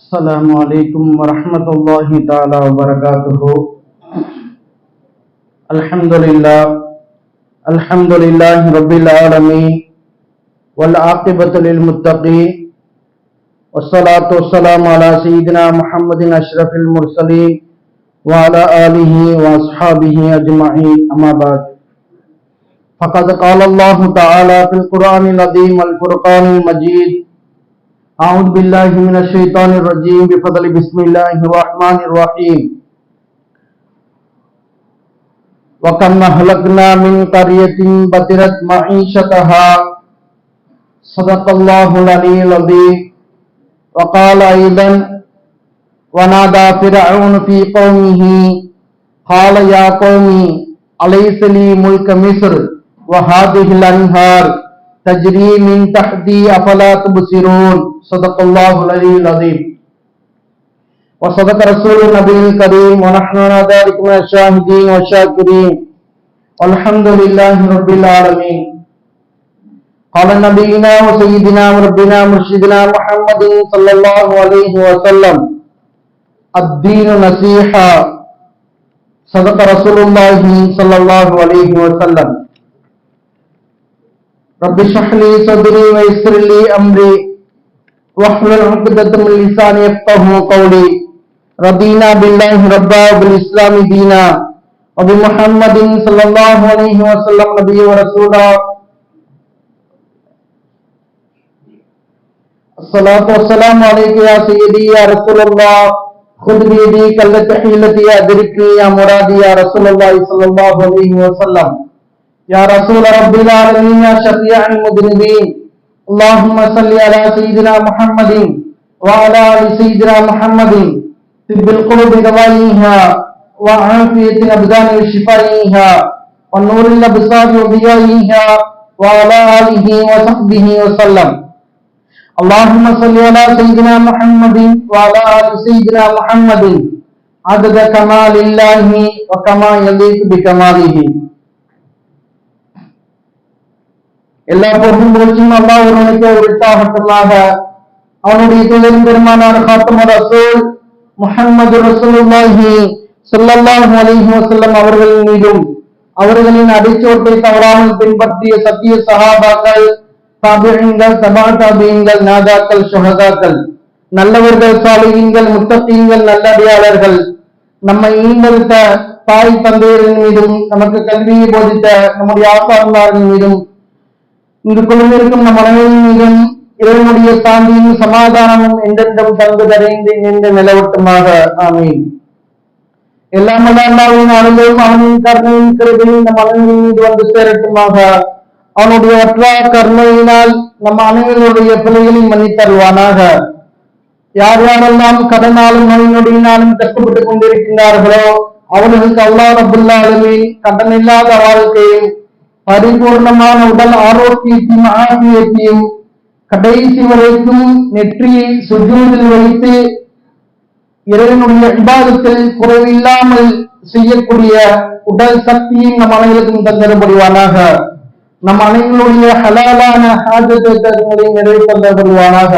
السلام عليكم ورحمة الله تعالى وبركاته. الحمد لله رب العالمين والعاقبة للمتقين والصلاة والسلام على سيدنا محمد أشرف المرسلين وعلى آله وأصحابه أجمعين. أما بعد، فقد قال الله تعالى في القرآن العظيم والفرقان المجيد: أعوذ بالله من الشيطان الرجيم بفضل بسم الله الرحمن الرحيم. وكم أهلكنا من قرية بطرت معيشتها صدق الله العلي العظيم. وقال أيضا: ونادى فرعون في قومه قال يا قوم أليس لي ملك مصر وهذه الأنهار تجري من تحتي أفلا تبصرون. صدق الله العلي العظيم. وصدق رسول النبي الكريم ونحن على ذلك من الشاهدين والشاكرين والحمد لله رب العالمين. قال نبينا وسيدنا وربنا مرشدنا محمد صلى الله عليه وسلم: الدين نصيحة. صدق رسول الله صلى الله عليه وسلم. رب اشرح لي صدري ويسر لي امري واحلل عقدة من لساني يفقهوا قولي. رضينا بالله ربا وبالاسلام دينا وبمحمد صلى الله عليه وسلم نبيا ورسولا. الصلاة والسلام عليك يا سيدي يا رسول الله. خذ بيدي كالت حيلتي أدركني يا مرادي يا رسول الله صلى الله عليه وسلم. يا رسول رب العالمين يا شفيع المذنبين. اللهم صل على سيدنا محمد وعلى آل سيدنا محمد. طب القلوب دوائها وعافية الأبدان وشفائها ونور الأبصار وضيائها وعلى آله وصحبه وسلم. اللهم صل على سيدنا محمد وعلى آل سيدنا محمد عدد كمال الله وكما يليق بكماله. எல்லா பொருளும் போச்சும் அல்லாஹ் ஒருவனுக்கு உரித்தாகட்டுமாக. அவனுடைய தூதரின் பெருமானார் காத்தமர் ரசூல் முஹம்மது ரசூலுல்லாஹி ஸல்லல்லாஹு அலைஹி வஸல்லம் அவர்களின் மீதும் அவர்களின் அடிச்சோட்டை தவறாமல் பின்பற்றிய சத்திய சஹாபாக்கள், தாபிஈன்கள், தபா தாபிஈன்கள், நாதாக்கள், ஷுஹதாக்கள், நல்லவர்கள், சாலிஹீன்கள், முத்தகீன்கள், நல்லடியாளர்கள், நம்மை ஈண்டெடுத்த தாய் தந்தையரின் மீதும் நமக்கு கல்வியை போதித்த நம்முடைய ஆசான்மாரின் மீதும் இங்கு குழுமிருக்கும் நம் அனைவரின் மீதும் இறைவனுடைய சாந்தியும் சமாதானமும் என்றென்றும் தங்கு தரைந்து நின்று நிலவட்டுமாக. ஆமீன். எல்லாம் அல்லாஹ்வின் அருளும் அவனின் கருணையின் கிருபையும் நம் அனைவரின் மீது வந்து சேரட்டுமாக. அவனுடைய ஒற்றா கருணையினால் நம் அனைவருடைய பிள்ளைகளை மன்னித்தருவானாக. யார் யாரெல்லாம் கடனாலும் நோயினொடியினாலும் கஷ்டப்பட்டுக் கொண்டிருக்கின்றார்களோ அவர்களுக்கு அல்லாஹ் ரப்பல் ஆலமீன் கடன் இல்லாத வாழ்க்கையும் பரிபூர்ணமான உடல் ஆரோக்கியத்தையும் ஆரோக்கியத்தையும் கடைசி வரைக்கும் நெற்றியை சுஜூதில் வைத்து இறைவனுடைய இபாதத்தில் குறைவில்லாமல் செய்யக்கூடிய உடல் சக்தியும் நம் அனைவருக்கும் தந்தரப்படுவானாக. நம் அனைவருடைய ஹலாலான ஹாஜத்தை நிறைவேற்றப்படுவானாக.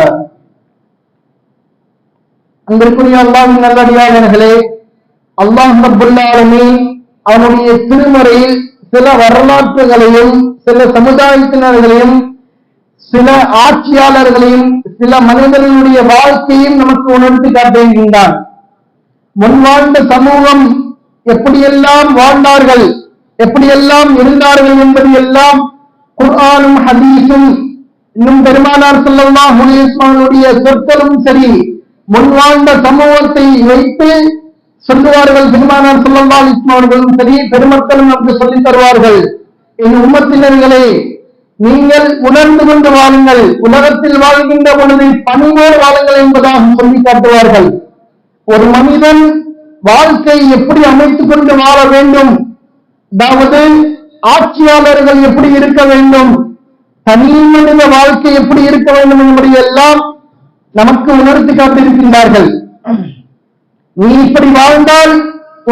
அங்கிருக்கூடிய அல்லாஹ்வின் நல்லடியார்களே, அல்லாஹ் ரப்பல் ஆலமீன் அவனுடைய திருமறையில் சில வரலாற்றுகளையும் சில சமுதாயத்தினர்களையும் சில ஆட்சியாளர்களையும் சில மனிதர்களுடைய வாழ்க்கையும் நமக்கு உணர்த்தி காட்டுகின்றான். முன் வாழ்ந்த சமூகம் எப்படியெல்லாம் வாழ்ந்தார்கள், எப்படியெல்லாம் இருந்தார்கள் என்பது எல்லாம் குர்ஆனும் ஹதீஸும் இன்னும் பெருமானார் ஸல்லல்லாஹு அலைஹி வஸல்லம் சொற்களும் சரி முன் வாழ்ந்த சமூகத்தை வைத்து சொல்லுவார்கள். பெருமானார் ஸல்லல்லாஹு அலைஹி வஸல்லம் அவர்களும் சரி பெருமக்களும் நமக்கு சொல்லித் தருவார்கள். என் உம்மத்தினர்களே, நீங்கள் உணர்ந்து கொண்டு வாழுங்கள், உலகத்தில் வாழ்கின்ற பொழுது பணிவோடு வாழுங்கள் என்பதாக சொல்லி காட்டுவார்கள். ஒரு மனிதன் வாழ்க்கை எப்படி அமைத்துக் கொண்டு வாழ வேண்டும், அதாவது ஆட்சியாளர்கள் எப்படி இருக்க வேண்டும், தனி மனித வாழ்க்கை எப்படி இருக்க வேண்டும் என்பதை எல்லாம் நமக்கு உணர்த்தி காட்டியிருக்கின்றார்கள். நீ இப்படி வாழ்ந்தால்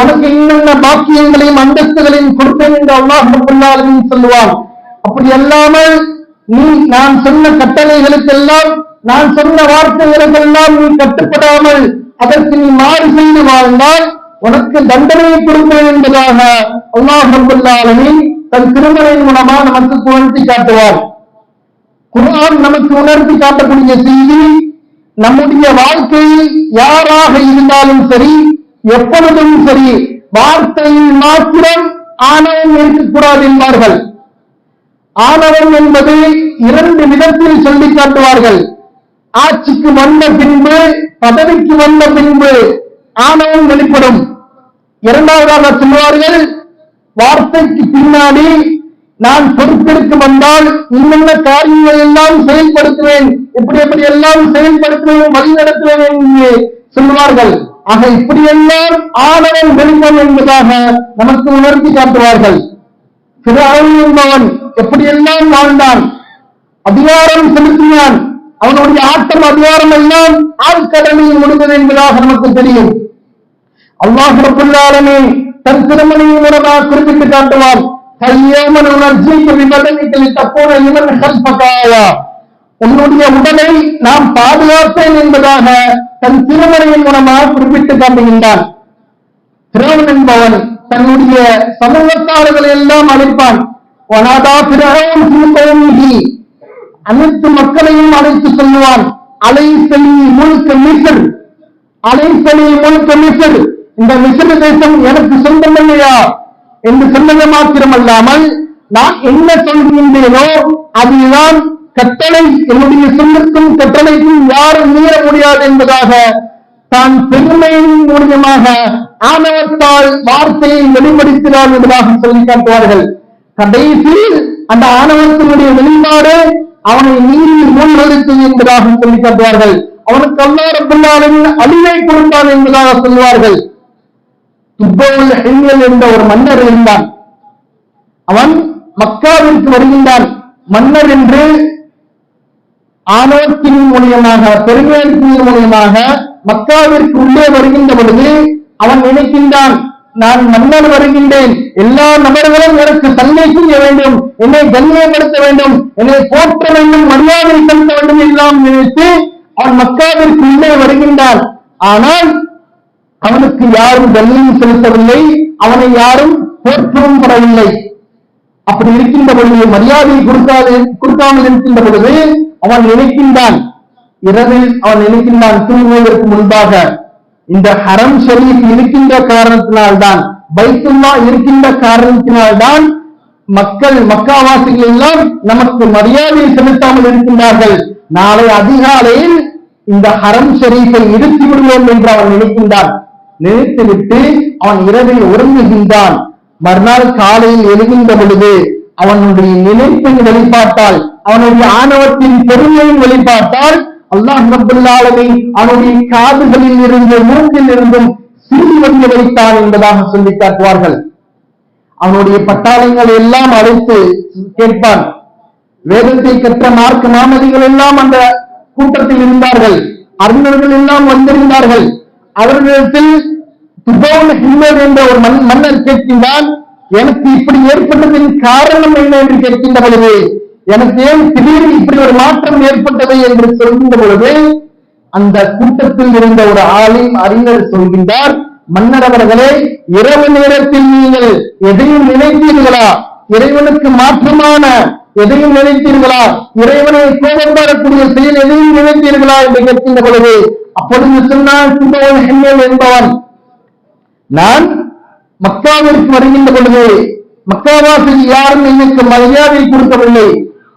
உனக்கு இன்னென்ன பாக்கியங்களையும் அந்தஸ்துகளையும் கொடுப்பேன் என்று அல்லாஹ் ரப்பல் ஆலமீன் சொல்லுவான். அப்படி அல்லாமல் நீ நான் சொன்ன கட்டளைகளுக்கெல்லாம் நான் சொன்ன வார்த்தைகளுக்கெல்லாம் நீ கட்டுப்படாமல் அதற்கு நீ மாறு செய்து வாழ்ந்தால் உனக்கு தண்டனையை கொடுப்பேன் என்பதாக அல்லாஹ் ரப்பல் ஆலமீன் தன் திருமறையின் மூலமா நமக்கு உணர்த்தி காட்டுவார். குர்ஆன் நமக்கு உணர்த்தி காட்டக்கூடிய செய்தி, நம்முடைய வாழ்க்கையில் யாராக இருந்தாலும் சரி, எப்பொழுதும் சரி, வார்த்தையில் மாத்திரம் ஆணவம் இருக்கக்கூடாது என்பார்கள். ஆணவம் என்பது இரண்டு விதத்தில் சொல்லி காட்டுவார்கள். ஆட்சிக்கு வந்த பின்பு, பதவிக்கு வந்த பின்பு ஆணவம் வெளிப்படும். இரண்டாவதாக சொல்வார்கள், வார்த்தைக்கு பின்னாடி நான் பொறுப்பெடுக்க வந்தால் இன்னென்ன காரியங்கள் எல்லாம் செயல்படுத்துவேன், எப்படி எப்படி எல்லாம் செயல்படுத்துவேன், வழிநடத்துவேன் என்று சொல்வார்கள். ஆக இப்படியெல்லாம் ஆணவம் வெளிப்படும் என்பதாக நமக்கு உணர்த்தி காட்டுவார்கள். ஃபிரௌன் என்பவன் எப்படியெல்லாம் வாழ்ந்தான், அதிகாரம் செலுத்தினான், அவனுடைய ஆட்டம் அதிகாரம் எல்லாம் ஆழ்கடலில் முடிந்தது என்பதாக நமக்கு தெரியும். அல்லாஹ் ரப்பல் ஆலமீன் தன் திருமணியின் மூலமாக குறிப்பிட்டு காட்டுவான், உன்னுடைய உடலை நாம் பாதுகாப்பேன் என்பதாக தன் திருமறையின் மூலமாக குறிப்பிட்டு காட்டுகின்றான். ஃபிரௌன் என்பவன் தன்னுடைய சமூகத்தாளர்களை எல்லாம் அழைப்பான். அனைத்து மக்களையும் அழைத்து சொல்லுவான், அலைசலி முழுக்க மிஸ்ர், அலைசலி முழுக்க மிஸ்ர், இந்த மிஸ்ர் தேசம் எனக்கு சொந்தம் இல்லையா என்று சொன்னது மாத்திரமல்லாமல், நான் என்ன சொல்கின்றேனோ அதுதான் கட்டளை, என்னுடைய சொல்லுக்கும் கட்டளைக்கும் யாரும் மீற முடியாது என்பதாக தான் பெருமையின் மூலியமாக ஆணவத்தால் வார்த்தையை வெளிப்படுத்தினார் என்பதாக சொல்லி காட்டுவார்கள். கடைசியில் அந்த ஆணவத்தினுடைய வெளிப்பாடு அவனை நீரில் மூழ்கடித்தது என்பதாக சொல்லி காட்டுவார்கள். அவனுக்கு அல்லாஹ் ரப்பல் ஆலமீன் அழிவை கொடுத்தான் என்பதாக சொல்வார்கள். துப்பவுல் ஹில்ல் என்ற ஒரு மன்னர் இருந்தான். அவன் மக்காவிற்கு வருகின்றான். மன்னர் என்று ஆணவத்தின் மூலியமாக, பெருமையின் மூலியமாக மக்காவிற்கு உள்ளே வருகின்ற பொழுது அவன் நினைக்கின்றான், நான் மன்னர் வருகின்றேன், எல்லா நபர்களும் எனக்கு சந்தை செய்ய வேண்டும், என்னை கண்ணியப்படுத்த வேண்டும், என்னை போற்ற வேண்டும், மரியாதை செலுத்த வேண்டும் எல்லாம் நினைத்து அவன் மக்காவிற்கு உள்ளே வருகின்றான். ஆனால் அவனுக்கு யாரும் கண்ணியம் செலுத்தவில்லை, அவனை யாரும் போற்றவும் படவில்லை. அப்படி இருக்கின்ற பொழுது, மரியாதை கொடுக்காமல் இருக்கின்ற பொழுது அவன் நினைக்கின்றான், இரவில் அவன் நினைக்கின்றான், தூங்குவதற்கு முன்பாக இந்த ஹரம் ஷரீஃப் இருக்கின்ற காரணத்தினால்தான், பைத்துல்லா இருக்கின்ற காரணத்தினால்தான் மக்கள், மக்காவாசிகள் எல்லாம் நமக்கு மரியாதை செலுத்தாமல் இருக்கின்றார்கள். நாளை அதிகாலையில் இந்த ஹரம் ஷரீஃபை இடித்து விடுவோம் என்று அவன் நினைக்கின்றான். நினைத்துவிட்டு அவன் இரவில் உறங்குகின்றான். மறுநாள் காலையில் எழுகின்ற பொழுது அவனுடைய நினைப்பின் வெளிப்பாட்டால், அவனுடைய ஆணவத்தின் பெருமையின் வெளிப்பாட்டால் அல்லாஹ் ரப்பல் ஆலமீன் அவனுடைய காதுகளில் இருந்து, மூக்கில் இருந்தும் சிறி வந்து வைத்தான் என்பதாக சொல்லி காட்டுவார்கள். அவனுடைய பட்டாளங்களை எல்லாம் அழைத்து கேட்பான். வேதத்தை கற்ற மார்க்க மாமதிகள் எல்லாம் அந்த கூட்டத்தில் இருந்தார்கள், அறிஞர்கள் எல்லாம் வந்திருந்தார்கள். அவர்களிடத்தில் துப்பவுல் ஹில்ல் என்ற ஒரு மன்னர் கேட்கின்றான், எனக்கு இப்படி ஏற்பட்டதின் காரணம் என்ன என்று கேட்கின்ற பொழுது, எனக்கு ஏன் திடீர்னு இப்படி ஒரு மாற்றம் ஏற்பட்டது என்று சொல்கின்ற பொழுது, அந்த கூட்டத்தில் இருந்த ஒரு ஆலிம் அறிஞர் சொல்கின்றார், மன்னர் அவர்களே, இரவு நேரத்தில் நீங்கள் எதையும் நினைத்தீர்களா? இறைவனுக்கு மாற்றமான எதையும் நினைத்தீர்களா? இறைவனை கோபப்படக்கூடிய செயல் எதையும் நினைத்தீர்களா என்று கேட்கின்ற பொழுது, அப்பொழுது சொன்னான் துப்பவுல் ஹில்ல் என்பவன், நான் மக்காவிற்கு வருகின்ற பொழுது மக்காவாசில் யாரும் எனக்கு மரியாதை கொடுக்கவில்லை,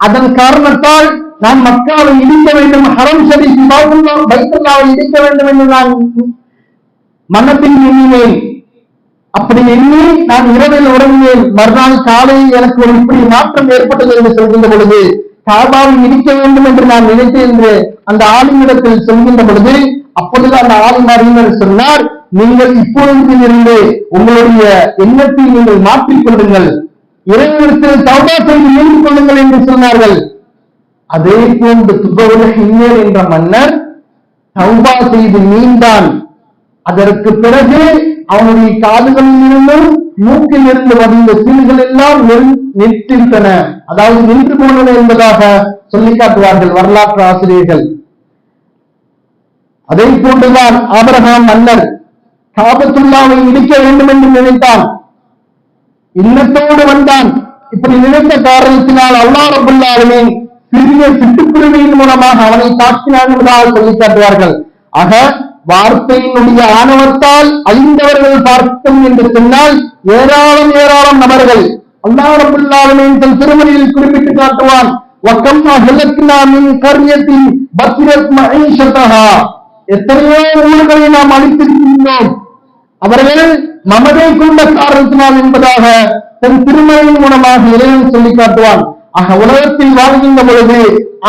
அதன் காரணத்தால் நான் மக்காவை இடிக்க வேண்டும், ஹரம் ஷரீஃப் பைத்துல்லாவை இடிக்க வேண்டும் என்று நான் மனத்தில் எண்ணினேன். அப்படி எண்ணி நான் இரவில் உறங்கினேன். மறுநாள் காலையில் எனக்கு ஒரு இப்படி மாற்றம் ஏற்பட்டது என்று சொல்கின்ற பொழுது, காபாவை இடிக்க வேண்டும் என்று நான் நினைத்தேன் என்று அந்த ஆளுமிடத்தில் சொல்கின்ற பொழுது, அப்பொழுது அந்த ஆளும் அறிஞர் சொன்னார், நீங்கள் இப்பொழுதிலிருந்து உங்களுடைய எண்ணத்தை நீங்கள் மாற்றிக் கொள்ளுங்கள், இறைவனிடத்தில் தௌபா செய்து மீண்டு கொள்ளுங்கள் என்று சொன்னார்கள். அதே போன்று துப்பவுல் ஹில்ல் என்ற மன்னர் தௌபா செய்து மீண்டான். அதற்கு பிறகு அவனுடைய காதுகளில் இருந்தும் மூக்கில் இருந்து வந்த சீல்கள் எல்லாம் நிறுத்திவிட்டன, அதாவது நின்று போனது என்பதாக சொல்லி காட்டுவார்கள் வரலாற்று ஆசிரியர்கள். அதை போன்றுதான் ஆபிரகாம் மன்னர் காபத்துல்லாவை இடிக்க வேண்டும் என்று நினைத்தான், இன்னத்தோடு வந்தான். இப்படி நினைத்த காரணத்தினால் அல்லாஹ் ரப்பல் ஆலமீன் சிறிய சிட்டுக்குருவியின் மூலமாக அவனை தாக்கினான் என்பதாக சொல்லி காட்டுவார்கள். ஆக வார்த்தையினுடைய ஆணவத்தால் அழிந்தவர்கள் பார்த்தோம் என்று சொன்னால் ஏராளம் ஏராளம் நபர்கள் அல்லாஹ் ரப்பல் ஆலமீன் தன் திருமறையில் குறிப்பிட்டு காட்டுவான். வக்கம் அஹ்லக்னா மின் கர்யத்தின் பத்ரத் மஈஷதஹா, எத்தனையோ ஊர்களை நாம் அழித்திருக்கின்றோம், அவர்கள் மமதை கொண்ட காரணத்தினால் என்பதாக தன் திருமறையின் மூலமாக இறைவன் சொல்லி காட்டுவான். ஆக உலகத்தில் வாழ்கின்ற பொழுது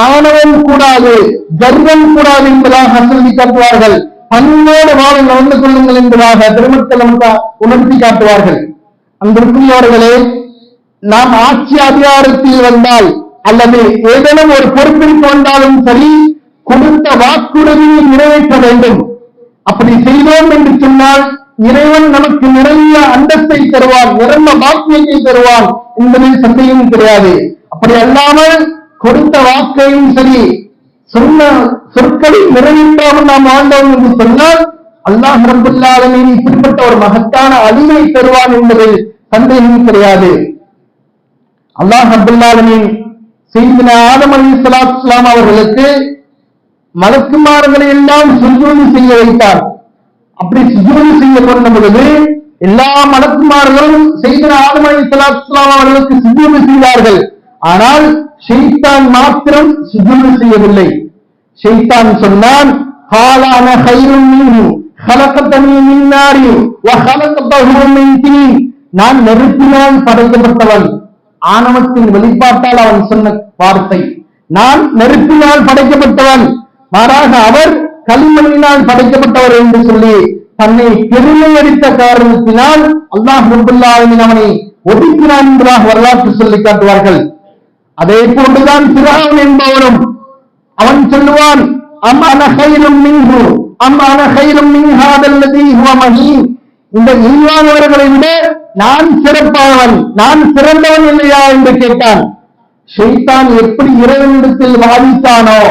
ஆணவம் கூடாது, கர்வம் கூடாது என்பதாக சொல்லி காட்டுவார்கள். பண்போடு வாழ நடந்து கொள்ளுங்கள் என்பதாக திருமணத்தில் நமக்கு உணர்த்தி காட்டுவார்கள். அன்பிற்குரியவர்களே, நாம் ஆட்சி அதிகாரத்தில் வந்தால் அல்லது ஏதேனும் ஒரு பொறுப்பிற்கு வந்தாலும் சரி, கொடுத்த வாக்குறுதியை நிறைவேற்ற வேண்டும். அப்படி செய்தோம் என்று சொன்னால் இறைவன் நமக்கு நிறைய அந்தஸ்தை தருவான், நிரம்ப பாக்கியத்தை தருவான் என்பதில் சந்தேகம் கிடையாது. அப்படி அல்லாமல் கொடுத்த வாக்கையும் சரி, சொன்ன சொற்களை நிறைவேற்றாமல் நாம் வாழ்ந்தோம் என்று சொன்னால் அல்லாஹ் ரப்பல் ஆலமீன் இப்படிப்பட்ட ஒரு மகத்தான அழிவை தருவான் என்பதில் சந்தேகம் கிடையாது. அல்லாஹ் ரப்பல் ஆலமீன் சையதுனா ஆதம் அலைஹிஸ்ஸலாத்து வஸ்ஸலாம் அவர்களுக்கு மலக்குமார்களை எல்லாம் சுஜூது செய்ய வைத்தார். அப்படி சுஜூது செய்ய கொண்ட பொழுது எல்லா மலக்குமார்களும் சையதுனா ஆதம் அலைஹிஸ்ஸலாத்து வஸ்ஸலாம் அவர்களுக்கு சுஜூது செய்தார்கள். ஆனால் ஷைத்தான் மாத்திரம் சுஜூது செய்யவில்லை. ஷைத்தான் சொன்னான், ஹாலான கைரும் மின்ஹு خلقتني من نار وخلقته من طين, நான் நெருப்பினால் படைக்கப்பட்டவன். ஆணவத்தின் வெளிப்பாட்டால் அவன் சொன்ன வார்த்தை, நான் நெருப்பினால் படைக்கப்பட்டவன், மாறாக அவர் களிமண்ணினால் படைக்கப்பட்டவர் என்று சொல்லி தன்னை பெருமை அடித்த காரணத்தினால் அல்லாஹ் ரப்பல் ஆலமீன் அவனை ஒதுக்கினான் என்பதாக வரலாற்று சொல்லி காட்டுவார்கள். அதே போன்றுதான் ஃபிரௌன் என்பவனும் அவன் சொல்லுவான், அம் அன கைரும் மின்ஹு அம் அன கைரும் மின் ஹாதல்லதி ஹுவ மஹீன், இந்த ஈமானவர்களை விட நான் சிறப்பானவன், நான் சிறந்தவன் இல்லையா என்று கேட்டான். ஷைத்தான் எப்படி இறைவனிடத்தில் வாதித்தானோ,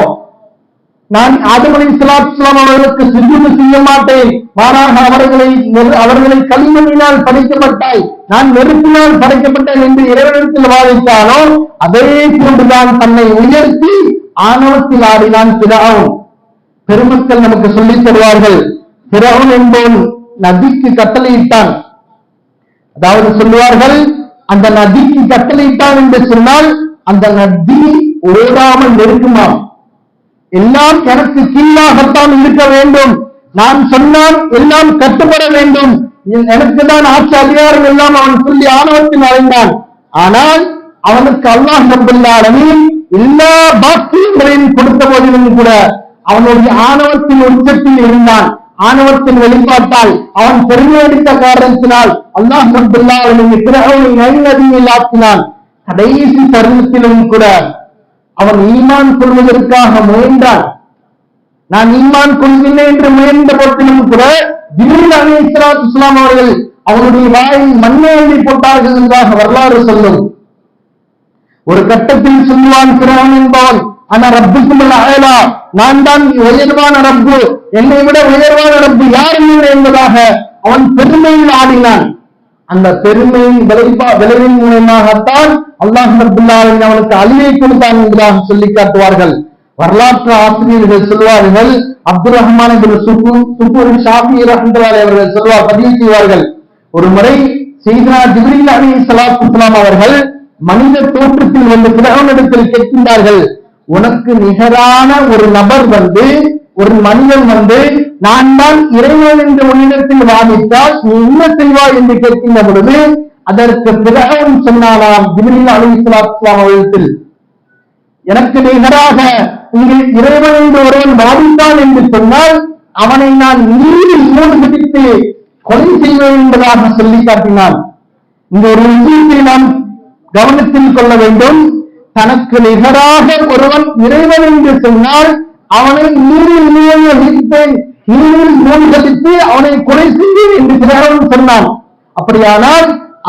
நான் ஆதம் அலைஹிஸ்ஸலாத்து வஸ்ஸலாம் அவர்களுக்கு சுஜூது செய்ய மாட்டேன், மாறாக அவர்களை களிமண்ணினால் படைக்கப்பட்டாய், நான் நெருப்பினால் படைக்கப்பட்டேன் என்று இறைவனிடத்தில் வாதித்தானோ, அதே போன்றுதான் தன்னை உயர்த்தி ஆணவத்தில் ஆடினான் ஃபிரௌன். பெருமக்கள் நமக்கு சொல்லித் தருவார்கள், ஃபிரௌன் என்பவன் நதிக்கு கட்டளையிட்டான். அதாவது சொல்லுவார்கள், அந்த நதிக்கு கட்டளையிட்டான் என்று சொன்னால் அந்த நதி ஓடாமல் நிற்குமாம். எல்லாம் எனக்கு கீழாகத்தான் இருக்க வேண்டும், நான் சொன்னால் எல்லாம் கட்டுப்பட வேண்டும், எனக்கு தான் ஆட்சி அதிகாரம் எல்லாம் அவன் சொல்லி ஆணவத்தில் அடைந்தான். ஆனால் அவனுக்கு அல்லாஹ் ரப்பல் ஆலமீன் எல்லா பாக்கியங்களையும் கொடுத்த போதிலும் கூட அவனுடைய ஆணவத்தின் உச்சத்தில் இருந்தான். ஆணவத்தின் வெளிப்பாட்டால் அவன் பெருமை அடித்த காரணத்தினால் அல்லாஹ் ரப்பல் ஆலமீன் ஃபிரௌனை நதியில் ஆக்கினான். கடைசி தருணத்திலும் கூட அவன் ஈமான் கொள்வதற்காக முயன்றான். நான் ஈமான் கொள்கிறேன் என்று முயன்ற போதிலும் கூட ஜிப்ரீல் அலைஹிஸ்ஸலாத்து வஸ்ஸலாம் அவர்கள் அவனுடைய வாயில் மண்ணை எழுதி போட்டார்கள் என்பதாக வரலாறு சொல்லும். ஒரு கட்டத்தில் சொல்லுவான் ஃபிரௌன் என்பவன், ஆனா ரப்புக்குல் அலா, நான் தான் உயர்வான ரப்பு, என்னை விட உயர்வான ரப்பு யாரும் இல்லை என்பதாக அவன் பெருமையில் ஆடினான். அந்த பெருமையின் விளைவின் மூலமாகத்தான் அல்லாஹ் ரப்பல் ஆலமீன் அவனுக்கு அழிவை கொடுத்தான் என்பதாக சொல்லி காட்டுவார்கள். வரலாற்று ஆசிரியர்கள் சொல்வார்கள், அப்துல் ரஹ்மான் இப்னு சுகூர் ஷாஃபி ரஹ்மத்துல்லாஹி அவர்கள் பதிவு செய்வார்கள், ஒரு முறை சையதுனா ஜிப்ரீல் அலைஹிஸ்ஸலாத்து வஸ்ஸலாம் அவர்கள் மனித தோற்றத்தில் வந்து ஃபிரௌனிடத்தில் கேட்கின்றார்கள், உனக்கு நிகரான ஒரு நபர் வந்து, ஒரு மனிதன் வந்து, நான் தான் இறைவன் என்று உன்னிடத்தில் வாதித்தால் நீ என்ன செய்வாய் என்று கேட்கின்ற பொழுது அதற்கு ஃபிரௌன் சொன்னானாம் ஜிப்ரீல் அலைஹிஸ்ஸலாத்து வஸ்ஸலாம் அவர்களிடத்தில், எனக்கு நிகராக இங்கு இறைவன் என்று ஒருவன் வாதித்தான் என்று சொன்னால் அவனை நான் நீரில் மூழ்கடித்து கொலை செய்வேன் என்பதாக சொல்லி காட்டினான். இந்த ஒரு விஷயத்தை நாம் கவனத்தில் கொள்ள வேண்டும். தனக்கு நிகராக ஒருவன் இறைவன் என்று சொன்னால் அவனை நீரில் மூழ்கடிப்பேன், நீரில் மூழ்கடித்து அவனை கொலை செய்வேன் என்று ஃபிரௌன் சொன்னான். அப்படியானால்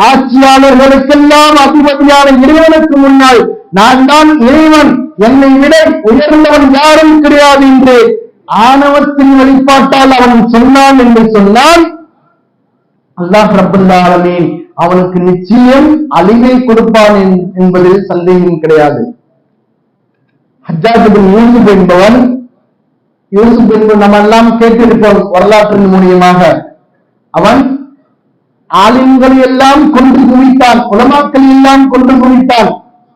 ஆட்சியாளர்களுக்கெல்லாம் அதிபதியான இறைவனுக்கு முன்னால் நான் தான் இறைவன், என்னை விட உயர்ந்தவன் யாரும் கிடையாது என்று ஆணவத்தின் வெளிப்பாட்டால் அவன் சொன்னான் என்று சொன்னால் அல்லாஹ் ரப்பல் ஆலமீன் அவனுக்கு நிச்சயம் அழிவை கொடுப்பான் என்பதில் சந்தேகம் கிடையாது. ஹஜ்ஜாஜ் இப்னு யூசுப் என்பவன், யூசுப் என்பது நம்ம எல்லாம் கேட்டிருப்போம் வரலாற்றின் மூலியமாக, அவன் ஆலிம்களை எல்லாம் கொன்று குவித்தான், உலமாக்களை எல்லாம் கொன்று குவித்தான்.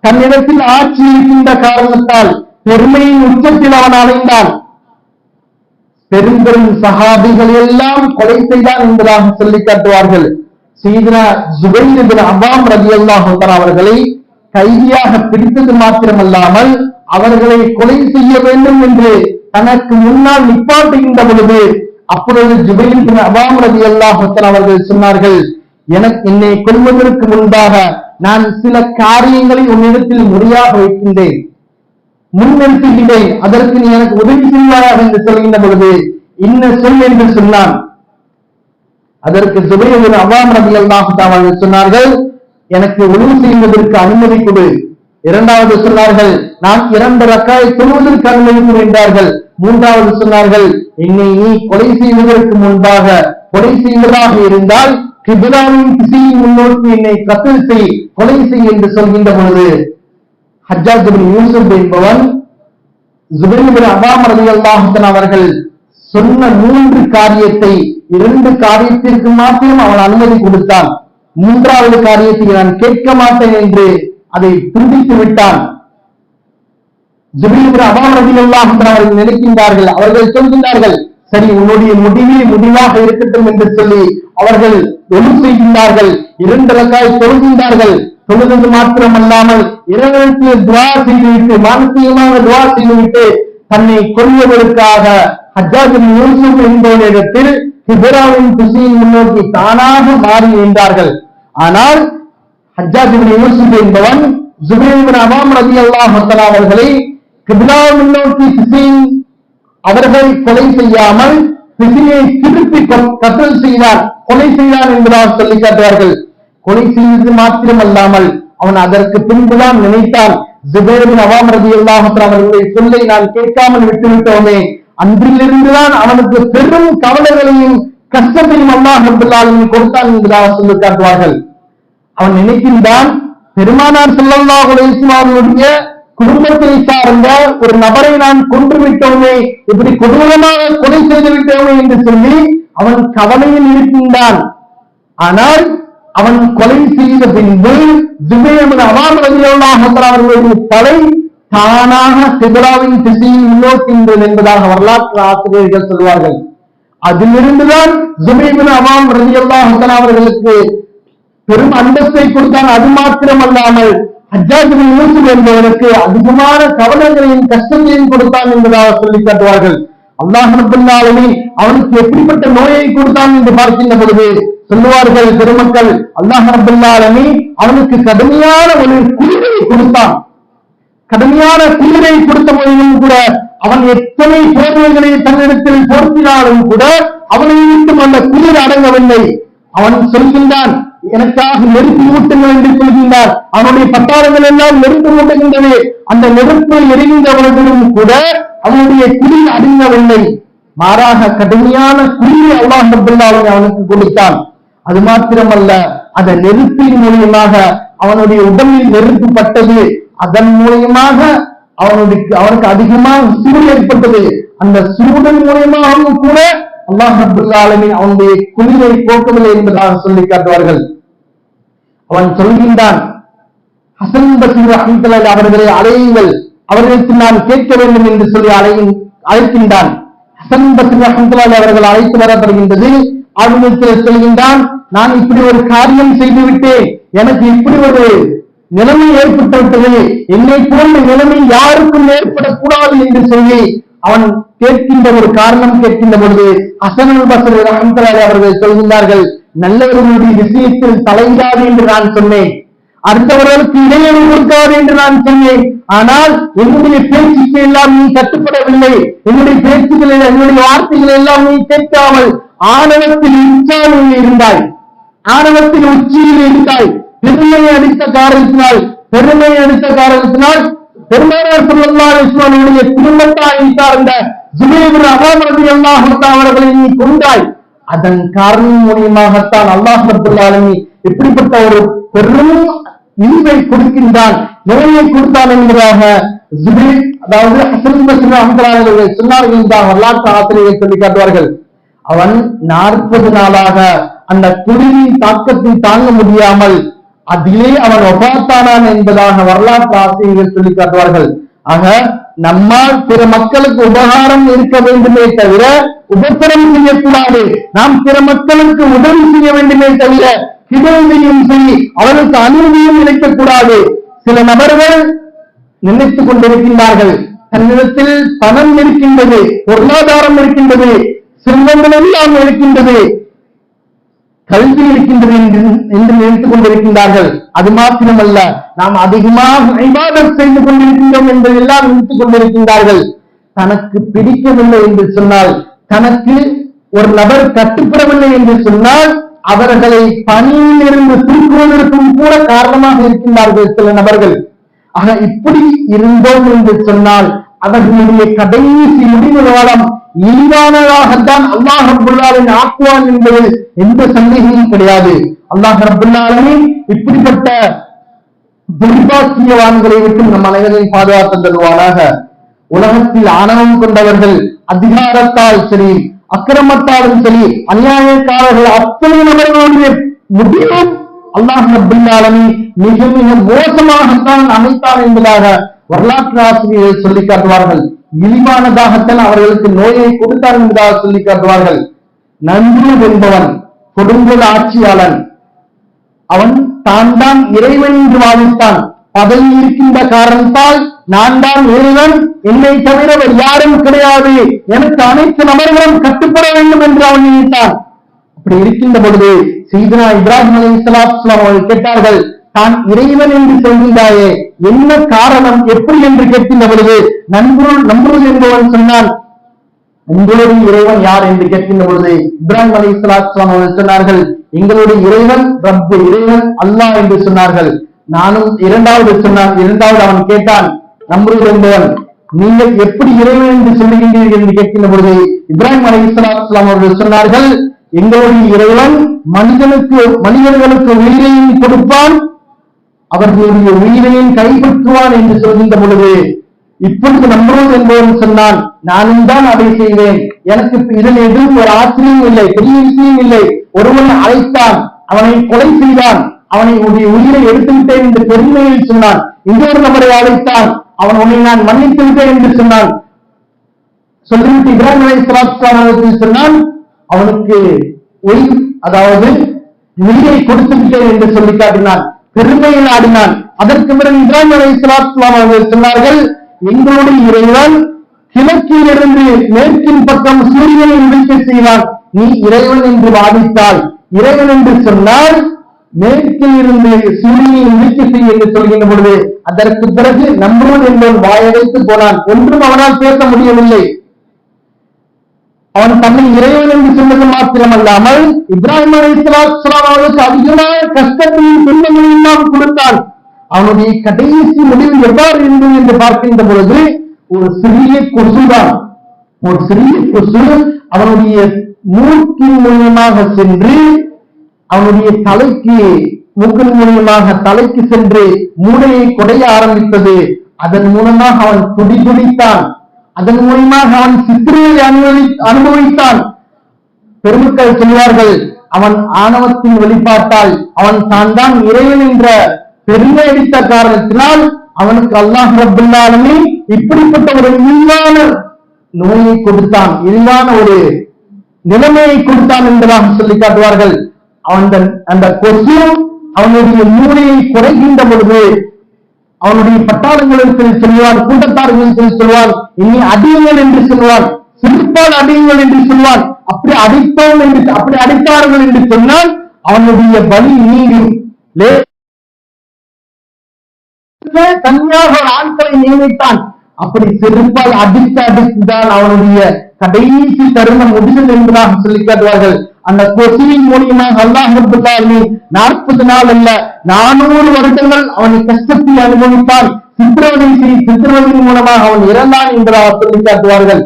தன்னிடத்தில் ஆட்சி இருக்கின்ற காரணத்தால் பெருமையின் உச்சத்தில் அவன் அடைந்தான். பெரும் பெரும் சஹாபிகள் எல்லாம் கொலை செய்தான் என்பதாக சொல்லி காட்டுவார்கள். சையதுனா ஜுபைர் இப்னு அவ்வாம் ரலியல்லாஹு தஆலா அவர்களை கைதியாக பிடித்தது மாத்திரமல்லாமல் அவர்களை கொலை செய்ய வேண்டும் என்று தனக்கு முன்னால் நிப்பாட்டுகின்ற பொழுது அப்பொழுது ஜுபைர் இப்னு அவ்வாம் ரலியல்லாஹு தஆலா அவர்கள் சொன்னார்கள், என்னை கொல்வதற்கு முன்பாக நான் சில காரியங்களை உன்னிடத்தில் முறையாக வைக்கின்றேன், முன்னிறுத்துகின்றேன், அதற்கு நீ எனக்கு உதவி செய்வாயாக என்று சொல்கின்ற பொழுது இன்ன சொல் என்று சொன்னான். அதற்கு ஜுபைர் இப்னு அவ்வாம் ரலியல்லாஹு தஆலா அவர்கள் சொன்னார்கள், எனக்கு உதவி செய்வதற்கு அனுமதி கொடு. இரண்டாவது சொன்னார்கள், நான் 2 ரக்காத் தொழுவதற்கு அனுமதி கொடு என்றார்கள். மூன்றாவது சொன்னார்கள், என்னை நீ கொலை செய்வதற்கு முன்பாக கொலை செய்வதாக இருந்தால் கிபிலாவின் திசையை முன்னோக்கி என்னை கத்ல் செய், கொலை செய் என்று சொல்கின்ற பொழுது ஹஜ்ஜாஜ் இப்னு யூசுப் என்பவன் ஜுபைர் இப்னு அவ்வாம் ரலியல்லாஹு தஆலா அவர்கள் சொன்ன 3 காரியத்தை 2 காரியத்திற்கு மாத்திரம் அவன் அனுமதி கொடுத்தான். 3வது காரியத்தை நான் கேட்க மாட்டேன் என்று அதை துண்டித்து விட்டான். ஜுபைர் இப்னு அவ்வாம் ரலியல்லாஹு தஆலா அவர்கள் நினைக்கின்றார்கள், அவர்கள் சொல்கின்றார்கள், சரி உன்னுடைய முடிவே முடிவாக இருக்கட்டும் என்று சொல்லி அவர்கள் ஒழு செய்கின்றார்கள். 2 ரக்காத் தொழுகின்றார்கள். தொழுவது மாத்திரமல்லாமல் இறைவனுக்கு துஆ செய்துவிட்டு மானசீகமாக துஆ செய்துவிட்டு தன்னை கொல்வதற்காக ஹஜ்ஜாஜ் இப்னு யூசுப் என்பவரிடத்தில் கிபிலாவின் திசையை முன்னோக்கி தானாக மாறி நின்றார்கள். ஆனால் ஹஜ்ஜாஜ் இப்னு யூசுப் என்பவன் ஜுபைர் இப்னு அவ்வாம் ரலியல்லாஹு தஆலா அவர்களை கிபிலாவை முன்னோக்கி திசையை அவர்கள் கொலை செய்யாமல் திசையை திருப்பி கத்ல் செய்தார், கொலை செய்தான் என்பதாக சொல்லி காட்டுவார்கள். கொலை செய்தது மாத்திரமல்லாமல் அவன் அதற்கு பின்புதான் நினைத்தான், ஜுபைர் இப்னு அவ்வாம் ரலியல்லாஹு தஆலா அவர்களுடைய சொல்லை நான் கேட்காமல் விட்டுவிட்டோமே, அன்றிலிருந்துதான் அவனுக்கு பெரும் கவலைகளையும் கஷ்டத்தையும் அல்லாஹ் ரப்பல் ஆலமீன் கொடுத்தான் என்பதாக சொல்லி காட்டுவார்கள். அவன் நினைக்கின்றான், பெருமானார் ஸல்லல்லாஹு அலைஹி வஸல்லம் அவர்களுடைய குடும்பத்தை சார்ந்த ஒரு நபரை நான் கொன்று விட்டோமே, இப்படி கொடூரமாக கொலை செய்து விட்டோமே என்று சொல்லி அவன் கவலையில் இருக்கின்றான். ஆனால் அவன் கொலை செய்த பின்பு ஜுபைர் இப்னு அவ்வாம் ரலியல்லாஹு தஆலா அவர்களுடைய தலை தானாக கிபிலாவின் திசையில் முன்னோக்கின்றது என்பதாக வரலாற்று ஆசிரியர்கள் சொல்வார்கள். அதிலிருந்துதான் ஜுபைர் இப்னு அவ்வாம் ரலியல்லாஹு தஆலா அவர்களுக்கு பெரும் அந்தஸ்தை கொடுத்தான். அது மாத்திரமல்லாமல் ஹஜ்ஜாஜ் இப்னு யூசுப் என்பவருக்கு அதிகமான கவலைகளையும் கஷ்டங்களையும் கொடுத்தான் என்பதாக சொல்லி காட்டுவார்கள். அல்லாஹ் ரப்பல் ஆலமீன் அவனுக்கு எப்படிப்பட்ட நோயை கொடுத்தான் என்று பார்க்கின்ற பொழுது சொல்லுவார்கள் பெருமக்கள், அல்லாஹ் ரப்பல் ஆலமீன் அவனுக்கு கடுமையான ஒரு குளிரை கொடுத்தான். கடுமையான குளிரை கொடுத்த போதிலும் கூட அவன் எத்தனை போர்வைகளை தன்னிடத்தில் போர்த்தினாலும் கூட அவனை விட்டு அந்த குளிர் அடங்கவில்லை. அவன் சொல்கின்றான், எனக்காக நெருப்பு மூட்டுங்கள் என்று சொல்கின்றார். அவனுடைய பட்டாளங்கள் எல்லாம் நெருப்பு மூட்டுகின்றன. அந்த நெருப்பு எரிகின்றவர்களும் கூட அவனுடைய குளிர் அடங்கவில்லை. மாறாக கடுமையான குளிரை அல்லாஹ் ரப்பல் ஆலமீன் அவனுக்கு கொடுத்தான். அது மாத்திரமல்ல, அந்த நெருப்பின் மூலியமாக அவனுடைய உடலில் நெருப்பு பட்டது. அதன் மூலியமாக அவனுக்கு அதிகமாக சூடு ஏற்பட்டது. அந்த சூடின் மூலியமாகவும் கூட அல்லாஹ் ரப்பல் ஆலமீன் அவனுடைய குளிரை போக்கவில்லை என்பதாக சொல்லி காட்டுவார்கள். அவன் சொல்கின்றான், ஹசன் பஸ்ரி ரஹ்மத்துல்லாஹி அவர்களை அழையுங்கள், அவர்களுக்கு நான் கேட்க வேண்டும் என்று சொல்லி அழைக்கின்றான். ஹசன் பஸ்ரி ரஹ்மத்துல்லாஹி அவர்கள் அழைத்து வரப்படுகின்றது. அவர்கள் சொல்கின்றான், நான் இப்படி ஒரு காரியம் செய்துவிட்டேன், எனக்கு இப்படி ஒரு நிலைமை ஏற்பட்டுவிட்டது, என்னை போன்ற நிலைமை யாருக்கும் ஏற்படக்கூடாது என்று சொல்லி அவன் கேட்கின்ற ஒரு காரணம் கேட்கின்ற பொழுது ஹசன் பஸ்ரி ரஹ்மத்துல்லாஹி அவர்கள் சொல்கின்றார்கள், நல்லவர்களுடைய விஷயத்தில் தலையிடாது என்று நான் சொன்னேன், அடுத்தவர்களுக்கு இடைவெளி கொடுக்காது என்று நான் சொன்னேன். ஆனால் என்னுடைய பேச்சுக்கு எல்லாம் நீ கட்டுப்படவில்லை, என்னுடைய பேச்சுக்களில் என்னுடைய வார்த்தைகள் எல்லாம் நீ கேட்காமல் ஆணவத்தில் உச்சாவில் இருந்தாய், ஆணவத்தில் உச்சியில் இருந்தாய். பெருமையை அடித்த காரணத்தினால் பெருமானார் ஸல்லல்லாஹு அலைஹி வஸல்லம் குடும்பத்தாரை சார்ந்த ஜுபைர் பின் அவ்வாம் ரலியல்லாஹு தஆலா அவர்களை நீ கொண்டாய். அதன் காரணம் மூலியமாகத்தான் அல்லாஹ் ரப்பல் ஆலமீன் இப்படிப்பட்ட ஒரு பெரும் இழிவை கொடுக்கின்றான், நோயை கொடுத்தான் என்பதாக ஜுபைர் அதாவது ஹஸன் பஸ்ரி ரஹ்மத்துல்லாஹி அலைஹி சொன்னார்கள் என்றால் வரலாற்று ஆசிரியர்கள் சொல்லி காட்டுவார்கள். அவன் 40 நாளாக அந்த குளிரின் தாக்கத்தை தாங்க முடியாமல் அதிலே அவன் வஃபாத்தானான் என்பதாக வரலாற்று ஆசிரியர்கள் சொல்லி காட்டுவார்கள். ஆக நம்மால் பிற மக்களுக்கு உபகாரம் இருக்க வேண்டுமே தவிர உபத்திரம் செய்யக்கூடாது. நாம் பிற மக்களுக்கு உதவி செய்ய வேண்டுமே தவிர கிடவையும் செய்ய அவர்களுக்கு அனுமதியும் நினைக்கக்கூடாது. சில நபர்கள் நினைத்துக் கொண்டிருக்கின்றார்கள், தன்னிடத்தில் பணம் இருக்கின்றது, பொருளாதாரம் இருக்கின்றது, செல்வங்கள் எல்லாம் இருக்கின்றது, கல்வி இருக்கின்றது என்று நினைத்துக் கொண்டிருக்கின்றார்கள். அது மாத்திரமல்ல, நாம் அதிகமாக இபாதத் செய்து கொண்டிருக்கின்றோம் என்பதெல்லாம் நினைத்துக் கொண்டிருக்கின்றார்கள். தனக்கு பிடிக்கவில்லை என்று சொன்னால், தனக்கு ஒரு நபர் கட்டுப்படவில்லை என்று சொன்னால் அவர்களை பணியில் இருந்து தூக்குவதற்கும் கூட காரணமாக இருக்கின்றார்கள் சில நபர்கள். ஆக இப்படி இருந்தோம் என்று சொன்னால் அவர்களுடைய கடைசி முடிவு காலம் இழிவானதாகத்தான் அல்லாஹ் ரப்பல் ஆலமீன் ஆக்குவான் என்பதில் எந்த சந்தேகமும் கிடையாது. அல்லாஹ் ரப்பல் ஆலமீன் இப்படிப்பட்ட துர்பாக்கியவான்களை விட்டு நம் அனைவரையும் பாதுகாத்து தருவானாக. உலகத்தில் ஆணவம் கொண்டவர்கள் அதிகாரத்தால் சரி, அக்கிரமத்தாலும் சரி, அநியாயக்காரர்கள் அத்தனை நபர்களுடைய முடிவும் அல்லாஹ் ரப்பல் ஆலமீன் மிக மிக மோசமாகத்தான் அமைத்தான் என்பதாக வரலாற்று ஆசிரியர்கள் சொல்லி காட்டுவார்கள். இழிவானதாகத்தான் அவர்களுக்கு நோயை கொடுத்தார் என்பதாக சொல்லி காட்டுவார்கள். நம்ரூத் என்பவன் கொடுங்கோல் ஆட்சியாளன். அவன் தான் இறைவன் என்று வாதித்தான். பதவி இருக்கின்ற காரணத்தால் நான் தான் இறைவன், என்னை தவிர யாரும் கிடையாது, எனக்கு அனைத்து நபர்களும் கட்டுப்பட வேண்டும் என்று அவன் நினைத்தான். அப்படி இருக்கின்ற பொழுது சையதுனா இப்ராஹிம் அலைஹிஸ்ஸலாம் அவர்கள் கேட்டார்கள், தான் இறைவன் என்று சொல்கின்றாயே, என்ன காரணம், எப்படி என்று கேட்கின்ற பொழுது நம்ரூத் என்பவன் சொன்னான், உங்களுடைய இறைவன் யார் என்று கேட்கின்ற பொழுது இப்ராஹிம் அலைஹிஸ்ஸலாம் அவர்கள் சொன்னார்கள், எங்களுடைய இறைவன் ரப்பு, இறைவன் அல்லாஹ் என்று சொன்னார்கள். நானும் இரண்டாவது அவன் கேட்டான், நம்ரூத் என்பவன், நீங்கள் எப்படி இறைவன் என்று சொல்லுகின்றீர்கள் என்று கேட்கின்ற பொழுது இப்ராஹிம் அலைஹிஸ்ஸலாம் அவர்கள் சொன்னார்கள், எங்களுடைய இறைவன் மனிதர்களுக்கு உயிரையும் கொடுப்பான், அவர்களுடைய உயிரையும் கைப்பற்றுவான் என்று சொல்கின்ற பொழுது இப்பொழுது நம்ரூத் என்பவன் சொன்னான், நானும் தான் அதை செய்வேன், எனக்கு இதில் எதுவும் ஒரு ஆச்சரியம் இல்லை, பெரிய விஷயம் இல்லை. ஒருவன் அழைத்தான், அவனை கொலை செய்தான், அவனை உயிரை எடுத்து விட்டேன் என்று பெருமையில் சொன்னான். இன்னொரு நபரை அழைத்தான், அவன் உன்னை நான் மன்னித்து விட்டேன் என்று சொன்னான். சொல்லிவிட்டு இப்ராஹிம் அலைஹிஸ்ஸலாம் சொன்னான், அவனுக்கு அதாவது உயிரை கொடுத்து விட்டேன் என்று சொல்லி காட்டினான், பெருமையில் ஆடினான். அதற்கு பிறகு இப்ராஹிம் அலைஹிஸ்ஸலாம் அவர்கள் சொன்னார்கள், எங்களுடைய இறைவன் கிழக்கிலிருந்து மேற்கின் பக்கம் சூரியனை உதிக்க செய்வான், நீ இறைவன் என்று வாதித்தால், இறைவன் என்று சொன்னால் மேற்கில் இருந்து சூரியனை உதிக்க செய் என்று சொல்கின்ற பொழுது அதற்கு பிறகு நம்ரூத் என்பவன் வாயடைத்து போனான். ஒன்றும் அவனால் பேச முடியவில்லை. அவன் தன்னை இறைவன் என்று சொன்னது மாத்திரமல்லாமல் இப்ராஹிம் அலைஹிஸ்ஸலாம் அவர்களுக்கு அதிகமான கஷ்டத்தையும் துன்பங்களையும் எல்லாம் கொடுத்தான். அவனுடைய கடைசி முடிவு எவ்வாறு இருந்தது என்று பார்க்கின்ற பொழுது ஒரு சிறிய கொசுதான், ஒரு சிறிய கொசு அவனுடைய மூக்கின் மூலமாக சென்று அவனுடைய மூக்கின் மூலமாக தலைக்கு சென்று மூளையை குடைய ஆரம்பித்தது. அதன் மூலமாக அவன் துடித்தான். அதன் மூலமாக அவன் சித்திரையை அனுபவித்தான். பெருமக்கள் சொல்வார்கள், அவன் ஆணவத்தின் வெளிப்பாட்டால் அவன் தான் இறைவன் என்ற பெருமை அடித்த காரணத்தினால் அவனுக்கு அல்லாஹ் ரப்பல் ஆலமீன் இப்படிப்பட்ட ஒரு இழிவான நோயை கொடுத்தான், இழிவான ஒரு நிலைமையை கொடுத்தான் என்பதாக சொல்லி காட்டுவார்கள். அந்த கொசு அவனுடைய மூளையை குறைகின்ற பொழுது அவனுடைய பட்டாளங்களுக்கு சொல்வான், கூட்டத்தார்களுக்கு சொல்வான், இனி அடியுங்கள் என்று சொல்வான், சிரிப்பால் அடியுங்கள் என்று சொல்வான். அப்படி அடித்தார்கள் என்று சொன்னால் அவனுடைய பலி நீங்கும். தனியாக ஆட்களை நியமித்தான். அப்படி செருப்பால் அடித்துதான் அவனுடைய கடைசி தருணம் முடிந்தது என்பதாக சொல்லி காட்டுவார்கள். அந்த கொசுவின் மூலியமாக அல்லாஹ் ரப்பல் ஆலமீன் 40 நாள் அல்ல 400 வருடங்கள் அவனை கஷ்டத்தை அனுபவித்தான். சித்திரவதையின் மூலமாக அவன் இறந்தான் என்பதாக சொல்லி காட்டுவார்கள்.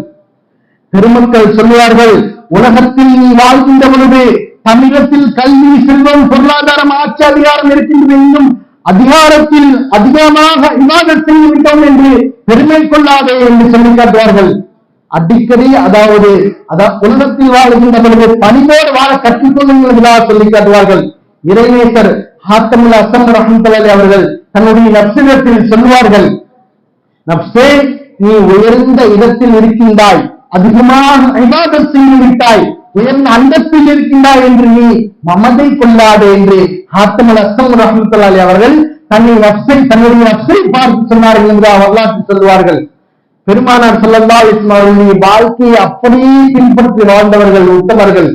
பெருமக்கள் சொல்லுவார்கள், உலகத்தில் நீ வாழ்கின்ற பொழுது தமிழகத்தில் கல்வி, செல்வம், பொருளாதாரம், ஆட்சி அதிகாரம் இருக்கின்ற இன்னும் அதிகாரத்தில் அதிகமாக இபாதத் செய்து விட்டோம் என்று பெருமை கொள்ளாதே என்று சொல்லி காட்டுவார்கள். அடிக்கடி அதாவது உலகத்தில் வாழ்கின்ற பொழுது பணிவோடு வாழ கற்றுக்கொள்ளுங்கள் சொல்லி காட்டுவார்கள். இறைநேசர் ஹாத்தமுல் அஸ்ஸம் ரஹ்மத்துல்லாஹி அவர்கள் தன்னுடைய நப்சிடத்தில் சொல்வார்கள், நப்சே நீ உயர்ந்த இடத்தில் இருக்கின்றாய், அதிகமாக இபாதத் செய்து விட்டாய், உயர்ந்த அந்தத்தில் இருக்கின்றாய் என்று நீ மமதை கொள்ளாதே என்று ஹாத்தமுல் அஸ்ஸம் ரஹ்மத்துல்லாஹி அவர்கள் தன்னுடைய நப்சை பார்த்து சொன்னார்கள் என்று வரலாற்று சொல்வார்கள். பெருமானார் ஸல்லல்லாஹு அலைஹி வஸல்லம் அவர்களுடைய வாழ்க்கையை அப்படியே பின்பற்றி வாழ்ந்தவர்கள் உத்தமர்கள்.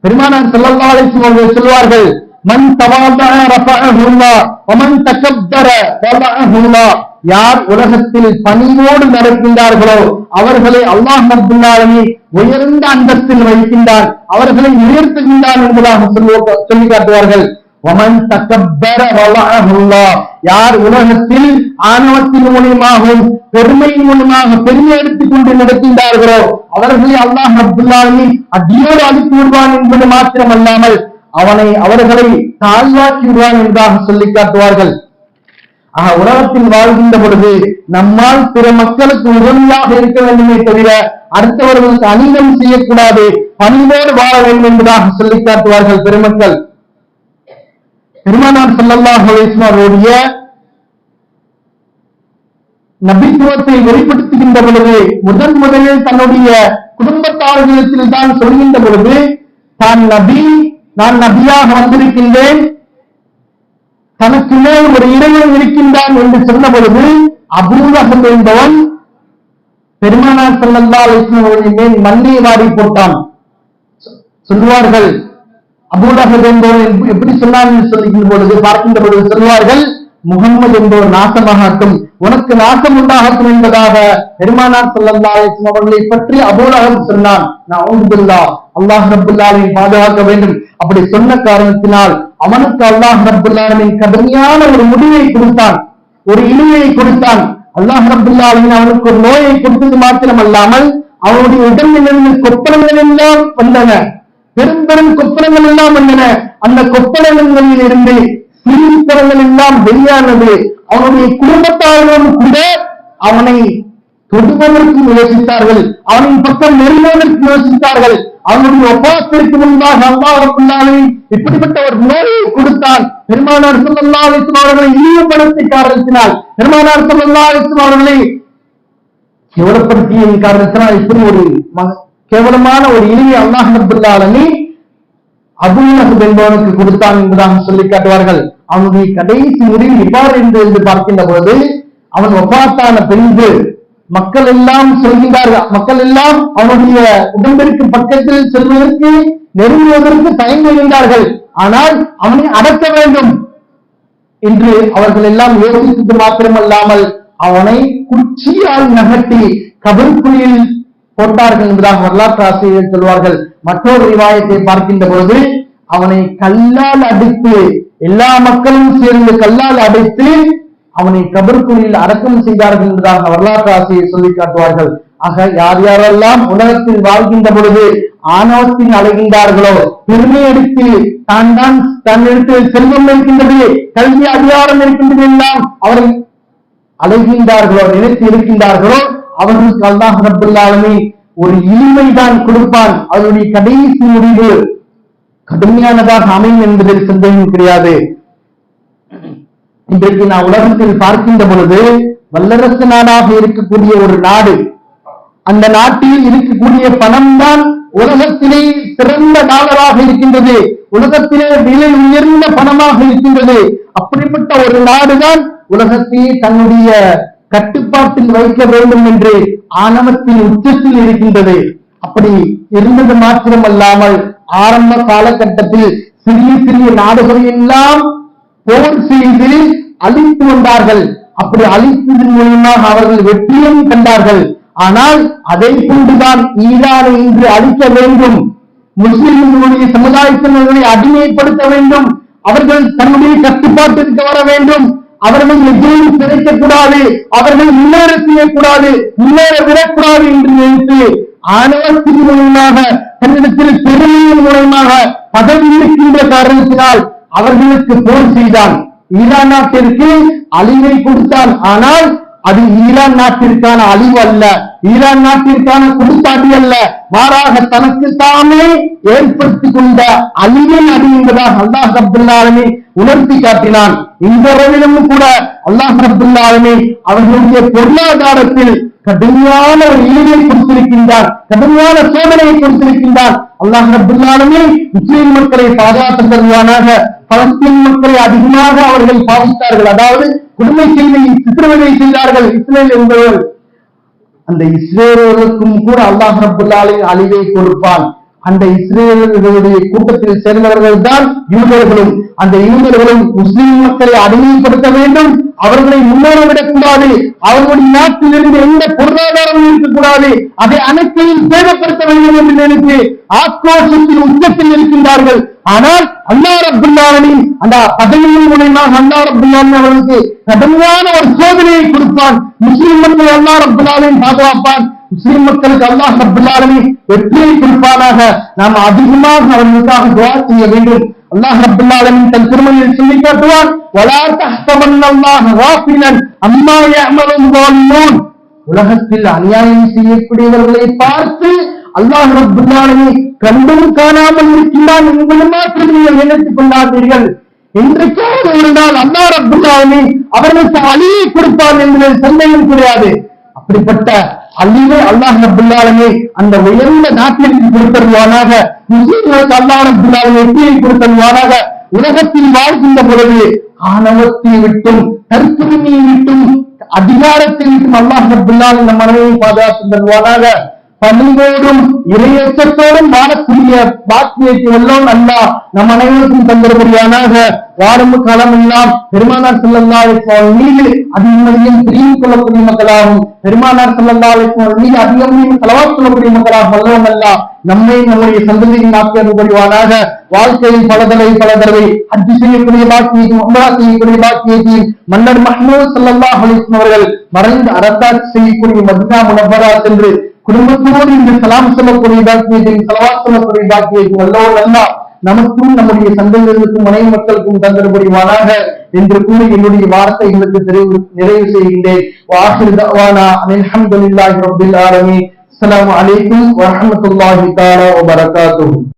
பெருமானார் ஸல்லல்லாஹு அலைஹி வஸல்லம் அவர்கள் சொல்வார்கள், மன் தவாதஅ ரஃபஅஹுல்லாஹ் வமன் தகப்பர வதஅஹுல்லாஹ். யார் உலகத்தில் பணிவோடு நடக்கின்றார்களோ அவர்களை அல்லாஹ் ரப்பல் ஆலமீன் உயர்ந்த அந்தஸ்தில் வைக்கின்றார், அவர்களை உயர்த்துகின்றார் என்பதாக சொல்லி காட்டுவார்கள். வமன் தகப்பர வதஅஹுல்லாஹ். யார் உலகத்தில் ஆணவத்தின் மூலமாகவும் பெருமையின் மூலமாக பெருமை எடுத்துக் கொண்டு நடக்கின்றார்களோ அவர்களை அல்லாஹ் ரப்பல் ஆலமீன் அடியோடு அழித்து விடுவான் என்பது மாத்திரமல்லாமல் அவர்களை தாழ்வாக்கி விடுவான் என்பதாக சொல்லி காட்டுவார்கள். உலகத்தில் வாழ்கின்ற பொழுது நம்மால் பிற மக்களுக்கு உதவியாக இருக்க வேண்டுமே தவிர அடுத்தவர்களுக்கு அநீதம் செய்யக்கூடாது, பணிவோடு வாழ வேண்டும் என்பதாக சொல்லி காட்டுவார்கள் பெருமக்கள். பெருமானார் ஸல்லல்லாஹு அலைஹி வஸல்லம் அவருடைய நபித்துவத்தை வெளிப்படுத்துகின்ற பொழுது முதலில் தன்னுடைய குடும்பத்தார்களிடத்தில் தான் சொல்கின்ற பொழுது, நான் நபியாக வந்திருக்கின்றேன், தனக்கு மேல் ஒரு இறைவன் இருக்கின்றான் என்று சொன்ன பொழுது அபூ லஹப் என்பவன் பெருமானார் ஸல்லல்லாஹு அலைஹி வஸல்லம் அவர்களின் மேல் மண்ணை வாரி போட்டான். சொல்லுவார்கள், அபூ லஹப் என்பவன் எப்படி சொன்னான் என்று சொல்லுகின்ற பொழுது பார்க்கின்ற பொழுது சொல்லுவார்கள், முகம்மது என்பவர் நாசமாகட்டும், உனக்கு நாசம் உண்டாகட்டும் என்பதாக பெருமானார் ஸல்லல்லாஹு அலைஹி வஸல்லம் அவர்களை பற்றி அபூ லஹப் சொன்னான். நஅூதுபில்லாஹ், அல்லாஹ் ரப்பல் ஆலமீன் பாதுகாக்க வேண்டும். அப்படி சொன்ன காரணத்தினால் அவனுக்கு அல்லாஹ் ரப்பல் ஆலமீன் கடுமையான ஒரு முடிவை கொடுத்தான், ஒரு இழிவை கொடுத்தான். அல்லாஹ் ரப்பல் ஆலமீன் அவனுக்கு ஒரு நோயை கொடுத்தது மாத்திரமல்லாமல் அவனுடைய உடம்பிலிருந்து கொப்பளங்கள் எல்லாம் வந்தன, பெரும் பெரும் கொப்பளங்கள் எல்லாம் வந்தன. அந்த கொப்பளங்களில் இருந்து சிறுபுறங்கள் எல்லாம் வெளியானது. அவனுடைய குடும்பத்தாரோடு கூட அவனை தொடுவதற்கு முயற்சித்தார்கள், அவனின் பக்கம் நெருங்குவதற்கு முயற்சித்தார்கள். அவனுடைய ஒப்பாத்திற்கு முன்பாக அல்லாஹ் ரப்பல் ஆலமீன் இப்படிப்பட்ட ஒரு நோயை கொடுத்தான். பெருமானார் ஸல்லல்லாஹு அலைஹி வஸல்லம் அவர்களை இழிவுபடுத்திய காரணத்தினால், பெருமானார் ஸல்லல்லாஹு அலைஹி வஸல்லம் அவர்களை கேவலப்படுத்திய காரணத்தினால் இப்படி ஒரு கேவலமான ஒரு இழிவை அல்லாஹ் ரப்பல் ஆலமீன் அபூ லஹப் என்பவனுக்கு கொடுத்தான் என்பதாக சொல்லி காட்டுவார்கள். அவனுடைய கடைசி முடிவு இவ்வாறு என்று பார்க்கின்ற பொழுது, அவன் வஃபாத்தான பின்பு மக்கள் எல்லாம் சொல்கின்றார்கள், மக்கள் எல்லாம் அவனுடைய உடம்பிற்கு பக்கத்தில் செல்வதற்கு நெருங்குவதற்கு தயங்குகின்றார்கள். ஆனால் அவனை அடக்க வேண்டும் என்று அவர்கள் எல்லாம் யோசித்தது மாத்திரமல்லாமல் அவனை குச்சியால் நகர்த்தி கபருக்குழியில் போட்டார்கள் என்பதாக வரலாற்று ஆசிரியர்கள் சொல்வார்கள். மற்றொரு ரிவாயத்தை பார்க்கின்ற பொழுது அவனை கல்லால் அடித்து, எல்லா மக்களும் சேர்ந்து கல்லால் அடித்து அவனை கபருக்குழியில் அடக்கம் செய்தார்கள் என்பதாக வரலாற்று ஆசிரியர் சொல்லி காட்டுவார்கள். ஆக யார் யாரெல்லாம் உலகத்தில் வாழ்கின்ற பொழுது ஆணவத்தில் அலைகின்றார்களோ, பெருமை எடுத்து தன்னிடத்தில் செல்வம் இருக்கின்றது, கல்வி அதிகாரம் இருக்கின்றது எல்லாம் அவர்கள் அலைகின்றார்களோ, நினைத்து இருக்கின்றார்களோ, அவர்களுக்கு அல்லாஹ் ரப்பல் ஆலமீன் ஒரு இனிமைதான் கொடுப்பான். அவருடைய கடைசி முடிவு கடுமையானதாக அமையும் என்பதில் சந்தேகம் கிடையாது. இன்றைக்கு நான் உலகத்தில் பார்க்கின்ற பொழுது வல்லரசு நாடாக இருக்கக்கூடிய ஒரு நாடு, அந்த நாட்டில் இருக்கக்கூடிய பணம் தான் உலகத்திலே சிறந்த டாலராக இருக்கின்றது, உலகத்திலே விலை உயர்ந்த பணமாக இருக்கின்றது. அப்படிப்பட்ட ஒரு நாடுதான் உலகத்தையே தன்னுடைய கட்டுப்பாட்டில் வைக்க வேண்டும் என்று ஆணவத்தின் உச்சத்தில் இருக்கின்றது. அப்படி இருந்தது மாத்திரமல்லாமல் ஆரம்ப காலகட்டத்தில் சிறிய சிறிய நாடுகளை எல்லாம் போர் செய்து அழித்து வந்தார்கள். அப்படி அழித்ததன் மூலமாக அவர்கள் வெற்றியும் கண்டார்கள். ஆனால் அதை கொண்டுதான் ஈரானை இன்று அழிக்க வேண்டும், முஸ்லிம்களுடைய சமுதாயத்தினர்களை அடிமைப்படுத்த வேண்டும், அவர்கள் தன்னுடைய கட்டுப்பாட்டிற்கு வர வேண்டும், அவர்கள் எதுவும் கிடைக்கக்கூடாது, அவர்கள் முன்னேற செய்யக்கூடாது, முன்னேற விடக்கூடாது என்று நினைத்து ஆணவத்தின் மூலமாக தன்னிடத்தில் பெருமையின் மூலமாக பதவி இருக்கின்ற காரணத்தினால் அவர்களுக்கு போர் செய்தான். ஈரான் நாட்டிற்கு அழிவை கொடுத்தான். ஆனால் அது ஈரான் நாட்டிற்கான அழிவு அல்ல, ஈரான் நாட்டிற்கான கொடுத்தாடி அல்ல, மாறாக தனக்கு தாமே ஏற்படுத்திக் கொண்ட அழிவின் அடி என்பதாக அல்லாஹ் ரப்பல் ஆலமீன் உணர்த்தி காட்டினான். இந்த அளவிலும் கூட அல்லாஹ் ரப்பல் ஆலமீன் அவர்களுடைய பொருளாதாரத்தில் கடுமையான ஒரு இழிவை கொடுத்திருக்கின்றார், கடுமையான சோதனையை கொடுத்திருக்கின்றார். அல்லாஹ் ரப்பல் ஆலமீன் முஸ்லிம் மக்களை பாதுகாத்து தருவானாக. பலஸ்தீன் மக்களை அதிகமாக அவர்கள் பாதித்தார்கள், அதாவது கொடுமை செய்தியை சித்திரவதை செய்தார்கள் இஸ்ரேல் என்பவர்கள். அந்த இஸ்ரேலர்களுக்கும் கூட அல்லாஹ் ரப்பல் ஆலமீன் அழிவை கொடுப்பான். அந்த இஸ்ரேலர்களுடைய கூட்டத்தில் சேர்ந்தவர்கள் தான் யூதர்களும். அந்த யூதர்களும் முஸ்லிம் மக்களை அடிமைப்படுத்த வேண்டும், அவர்களை முன்னேறவிடக் கூடாது, அவர்களுடைய நாட்டில் இருந்து எந்த பொருளாதாரமும் இருக்கக்கூடாது, அதை அனைத்தையும் சேதப்படுத்த வேண்டும் என்று நினைத்து ஆக்ரோஷத்தின் உச்சத்தில் இருக்கின்றார்கள். ஆனால் அல்லாஹ் ரப்பல் ஆலமீன் அந்த பதவியின் மூலமாக அல்லாஹ் ரப்பல் ஆலமீன் அவர்களுக்கு கடுமையான ஒரு சோதனையை கொடுப்பான். முஸ்லிம் மக்களை அல்லாஹ் ரப்பல் ஆலமீன் பாதுகாப்பான். முஸ்லிம் மக்களுக்கு அல்லாஹ் ரப்பல் ஆலமீன் வெற்றியை கொடுப்பானாக. நாம் அதிகமாக அவர்களுக்காக துஆ செய்ய வேண்டும். அல்லாஹ் ரப்பல் ஆலமீன் தன் திருமறையில் சொல்லி காட்டுவான், வலா தஹ்சபன்னல்லாஹ காஃபிலன் அம்மா யஅமலுல் ஸாலிமூன். உலகத்தில் அநியாயம் செய்யக்கூடியவர்களை பார்த்து அல்லாஹ் ரப்பல் ஆலமீன் கண்டும் காணாமல் இருக்கின்றான் என்பது மாத்திரம் நீங்கள் நினைத்துக் கொள்ளாதீர்கள். என்றைக்காவது ஒரு நாள் அல்லாஹ் ரப்பல் ஆலமீன் அவர்களுக்கு அழிவை கொடுப்பான் என்பதில் சந்தேகம் கிடையாது. அப்படிப்பட்ட அழிவை அல்லாஹ் ரப்பல் ஆலமீன் அந்த உயர்ந்த நாட்டிற்கு கொடுத்தருவானாக. முஸ்லிம்களுக்கு அல்லாஹ் ரப்பல் ஆலமீன் வெற்றியை கொடுத்தருவானாக. உலகத்தில் வாழ்கின்ற பொழுது ஆணவத்தை விட்டும் கற்புரிமையை விட்டும் அதிகாரத்தை விட்டும் அல்லாஹ் ரப்பல் ஆலமீன் நம் மனதை பாதுகாத்து தருவானாக. பணிவோடும் இறையச்சத்தோடும் வாழக்கூடிய பாக்கியத்தை எல்லாம் அல்லாஹ் நம் அனைவருக்கும் தந்தருபடியானாக. வாழும் காலம் எல்லாம் பெருமானார் ஸல்லல்லாஹு அலைஹி வஸல்லம் மீது அதிகமதியும் பிரியம் கொள்ளக்கூடிய மக்களாகும், பெருமானார் ஸல்லல்லாஹு அலைஹி வஸல்லம் மீது அதிகமதியும் ஸலவாத் சொல்லக்கூடிய மக்களாக வல்லவன் அல்லாஹ் நம்மை நம்முடைய சந்ததியின் ஆக்கிரமிப்பு புரிவானாக. வாழ்க்கையில் பல தடவை ஹஜ் செய்யக்கூடிய பாக்கியத்தையும் உம்ரா செய்யக்கூடிய பாக்கியத்தையும் மன்னர் மஹ்மூத் ஸல்லல்லாஹு அலைஹி வஸல்லம் அவர்கள் மறைந்து அரசாட்சி செய்யக்கூடிய மதீனா முனவ்வரா சென்று குடும்பத்தோடு இந்த சலாம் சொல்லக்கூடிய பாக்கியத்தையும் ஸலவாத் சொல்லக்கூடிய பாக்கியத்தையும் வல்லவன் அல்லாஹ் நமக்கும் நம்முடைய சந்ததிகளுக்கும் மனைவி மக்களுக்கும் தந்தருபடிவானாக என்று கூறி என்னுடைய வார்த்தைகளுக்கு நிறைவு செய்கின்றேன். வாஹிரு தஅவானா அல்ஹம்துலில்லாஹி ரப்பில் ஆலமீன். அஸ்ஸலாமு அலைக்கும் வரஹ்மத்துல்லாஹி தஆலா வ பரகாத்துஹு.